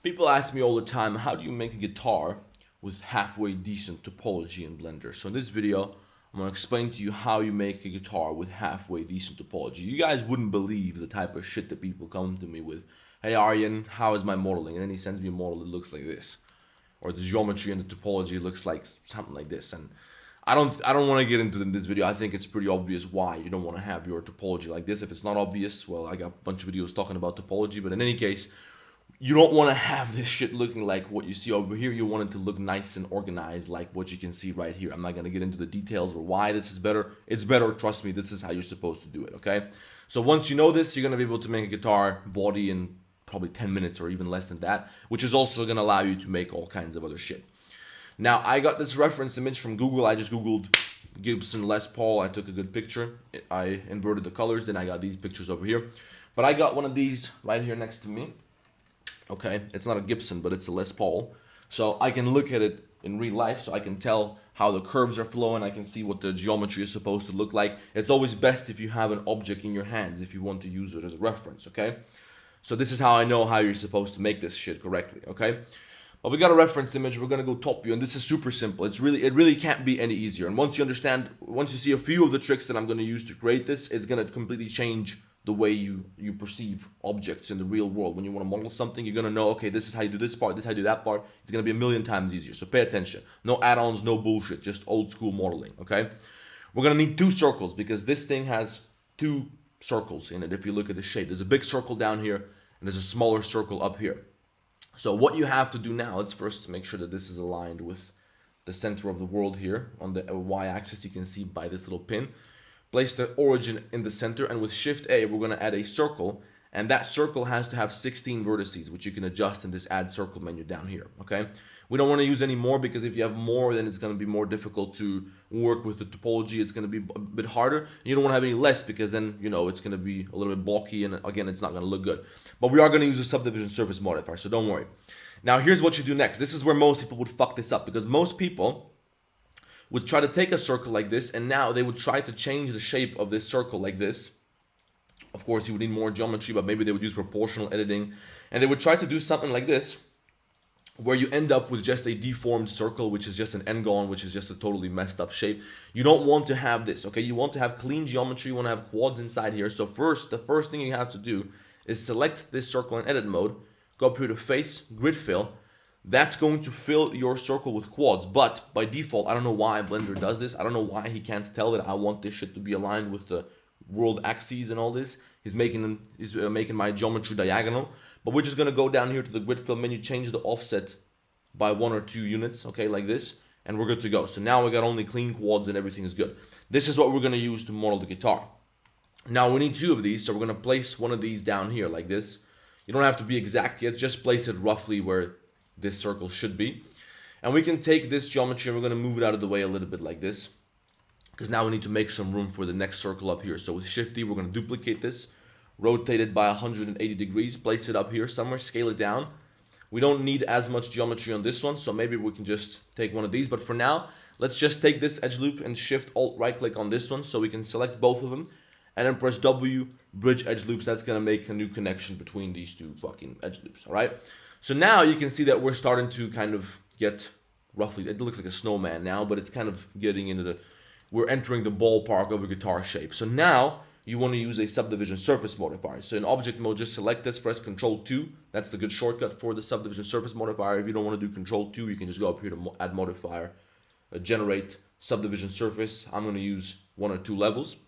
People ask me all the time, how do you make a guitar with halfway decent topology in Blender? So in this video, I'm going to explain to you how you make a guitar with halfway decent topology. You guys wouldn't believe the type of shit that people come to me with. Hey Aryan, how is my modeling? And then he sends me a model that looks like this. Or the geometry and the topology looks like something like this. And I don't want to get into this video. I think it's pretty obvious why you don't want to have your topology like this. If it's not obvious, well, I got a bunch of videos talking about topology. But in any case, you don't want to have this shit looking like what you see over here. You want it to look nice and organized like what you can see right here. I'm not going to get into the details or why this is better. It's better, trust me, this is how you're supposed to do it, okay? So once you know this, you're going to be able to make a guitar body in probably 10 minutes or even less than that, which is also going to allow you to make all kinds of other shit. Now, I got this reference image from Google. I just Googled Gibson Les Paul. I took a good picture. I inverted the colors. Then I got these pictures over here. But I got one of these right here next to me. Okay, it's not a Gibson, but it's a Les Paul. So I can look at it in real life, so I can tell how the curves are flowing. I can see what the geometry is supposed to look like. It's always best if you have an object in your hands if you want to use it as a reference, okay? So this is how I know how you're supposed to make this shit correctly, okay? Well, we got a reference image. We're gonna go top view, and this is super simple. It really can't be any easier. And once you see a few of the tricks that I'm gonna use to create this, it's gonna completely change the way you perceive objects in the real world. When you want to model something, you're gonna know, okay, this is how you do this part, this is how you do that part. It's gonna be a million times easier. So pay attention. No add-ons, no bullshit, just old school modeling, okay? We're gonna need two circles because this thing has two circles in it. If you look at the shape, there's a big circle down here and there's a smaller circle up here. So what you have to do now, let's first make sure that this is aligned with the center of the world here on the y-axis. You can see by this little pin. Place the origin in the center, and with Shift A, we're going to add a circle, and that circle has to have 16 vertices, which you can adjust in this Add Circle menu down here, okay? We don't want to use any more because if you have more, then it's going to be more difficult to work with the topology. It's going to be a bit harder. You don't want to have any less because then, you know, it's going to be a little bit blocky, and again, it's not going to look good. But we are going to use a subdivision surface modifier, so don't worry. Now, here's what you do next. This is where most people would fuck this up because most people would try to take a circle like this, and now they would try to change the shape of this circle like this. Of course, you would need more geometry, but maybe they would use proportional editing, and they would try to do something like this, where you end up with just a deformed circle, which is just an n-gon, which is just a totally messed up shape. You don't want to have this, okay? You want to have clean geometry, you want to have quads inside here. So the first thing you have to do is select this circle in edit mode, go up here to face, grid fill. That's going to fill your circle with quads, but by default, I don't know why Blender does this. I don't know why he can't tell that I want this shit to be aligned with the world axes and all this. He's making my geometry diagonal, but we're just gonna go down here to the grid fill menu, change the offset by 1 or 2 units, okay, like this, and we're good to go. So now we got only clean quads and everything is good. This is what we're gonna use to model the guitar. Now we need 2 of these, so we're gonna place one of these down here like this. You don't have to be exact yet, just place it roughly where this circle should be. And we can take this geometry and we're going to move it out of the way a little bit like this, because now we need to make some room for the next circle up here. So with Shift D, we're going to duplicate this, rotate it by 180 degrees, place it up here somewhere, scale it down. We don't need as much geometry on this one, so maybe we can just take one of these. But for now, let's just take this edge loop and Shift Alt right click on this one so we can select both of them, and then press W, bridge edge loops. That's going to make a new connection between these two fucking edge loops, all right? So now you can see that we're starting to kind of get roughly, it looks like a snowman now, but it's kind of getting into we're entering the ballpark of a guitar shape. So now you want to use a subdivision surface modifier. So in object mode, just select this, press Control 2. That's the good shortcut for the subdivision surface modifier. If you don't want to do Control 2, you can just go up here to add modifier, generate subdivision surface. I'm going to use 1 or 2 levels.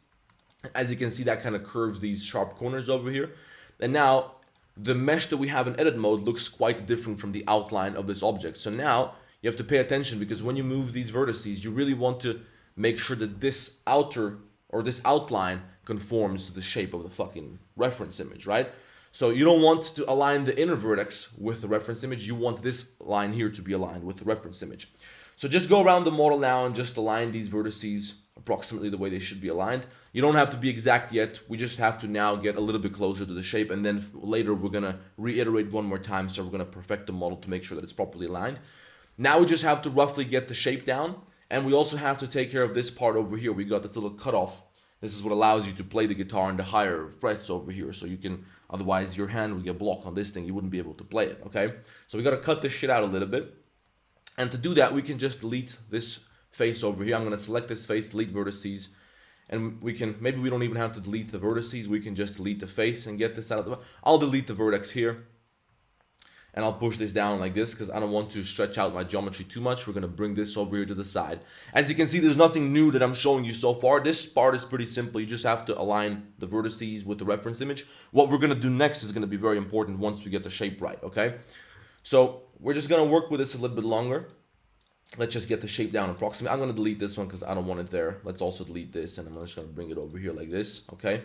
As you can see, that kind of curves these sharp corners over here. And now the mesh that we have in edit mode looks quite different from the outline of this object. So now you have to pay attention because when you move these vertices, you really want to make sure that this outer or this outline conforms to the shape of the fucking reference image, right? So you don't want to align the inner vertex with the reference image. You want this line here to be aligned with the reference image. So just go around the model now and just align these vertices approximately the way they should be aligned. You don't have to be exact yet. We just have to now get a little bit closer to the shape, and then later we're gonna reiterate one more time, so we're gonna perfect the model to make sure that it's properly aligned. Now we just have to roughly get the shape down, and we also have to take care of this part over here. We got this little cutoff This is what allows you to play the guitar in the higher frets over here, so you can, otherwise your hand would get blocked on this thing, you wouldn't be able to play it, okay? So we gotta cut this shit out a little bit. And to do that, we can just delete this face over here. I'm gonna select this face, delete vertices, and we can, maybe we don't even have to delete the vertices, we can just delete the face and get this out of the, I'll delete the vertex here. And I'll push this down like this because I don't want to stretch out my geometry too much. We're going to bring this over here to the side. As you can see, there's nothing new that I'm showing you so far. This part is pretty simple. You just have to align the vertices with the reference image. What we're going to do next is going to be very important once we get the shape right, okay? So we're just going to work with this a little bit longer. Let's just get the shape down approximately. I'm going to delete this one because I don't want it there. Let's also delete this, and I'm just going to bring it over here like this, okay?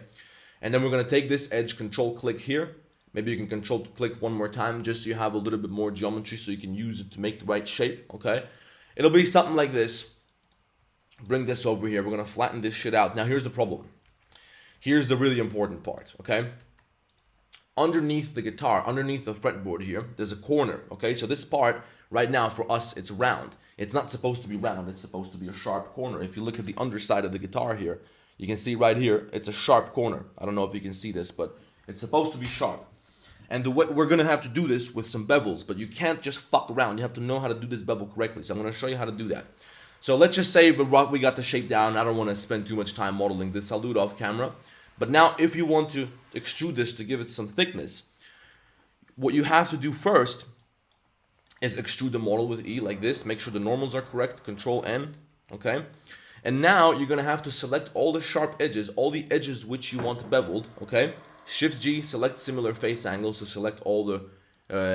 And then we're going to take this edge, control click here. Maybe you can control click one more time just so you have a little bit more geometry so you can use it to make the right shape, okay? It'll be something like this. Bring this over here. We're going to flatten this shit out. Now, here's the problem. Here's the really important part, okay? Underneath the guitar, underneath the fretboard here, there's a corner, okay? So this part, right now, for us, it's round. It's not supposed to be round. It's supposed to be a sharp corner. If you look at the underside of the guitar here, you can see right here, it's a sharp corner. I don't know if you can see this, but it's supposed to be sharp. And the way, we're going to have to do this with some bevels, but you can't just fuck around. You have to know how to do this bevel correctly. So I'm going to show you how to do that. So let's just say we got the shape down. I don't want to spend too much time modeling this. I'll do it off camera. But now if you want to extrude this to give it some thickness, what you have to do first is extrude the model with E like this. Make sure the normals are correct. Control N, okay? And now you're going to have to select all the sharp edges, all the edges which you want beveled, okay? Shift G, select similar face angles to select all the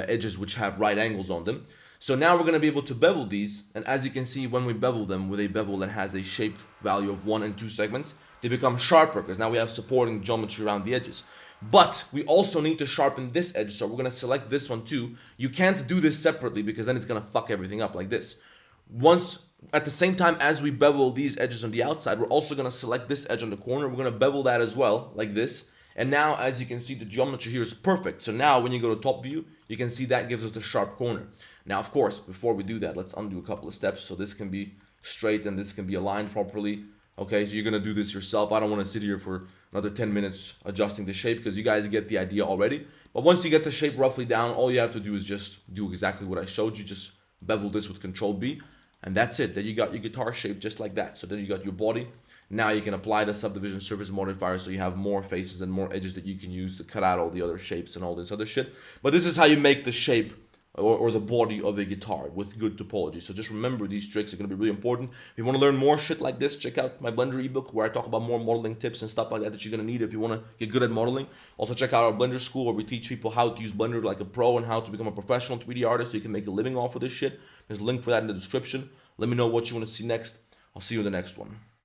edges which have right angles on them. So now we're going to be able to bevel these, and as you can see, when we bevel them with a bevel that has a shape value of 1 and 2 segments, they become sharper because now we have supporting geometry around the edges. But we also need to sharpen this edge, so we're going to select this one too. You can't do this separately because then it's going to fuck everything up like this. Once, at the same time as we bevel these edges on the outside, we're also going to select this edge on the corner. We're going to bevel that as well, like this. And now, as you can see, the geometry here is perfect. So now, when you go to top view, you can see that gives us the sharp corner. Now, of course, before we do that, let's undo a couple of steps so this can be straight and this can be aligned properly. Okay, so you're going to do this yourself. I don't want to sit here for another 10 minutes adjusting the shape because you guys get the idea already. But once you get the shape roughly down, all you have to do is just do exactly what I showed you. Just bevel this with Control B. And that's it. Then you got your guitar shape just like that. So then you got your body. Now you can apply the subdivision surface modifier so you have more faces and more edges that you can use to cut out all the other shapes and all this other shit. But this is how you make the shape or the body of a guitar with good topology. So just remember, these tricks are going to be really important. If you want to learn more shit like this, check out my Blender ebook where I talk about more modeling tips and stuff like that that you're going to need if you want to get good at modeling. Also check out our Blender school where we teach people how to use Blender like a pro and how to become a professional 3D artist so you can make a living off of this shit. There's a link for that in the description. Let me know what you want to see next. I'll see you in the next one.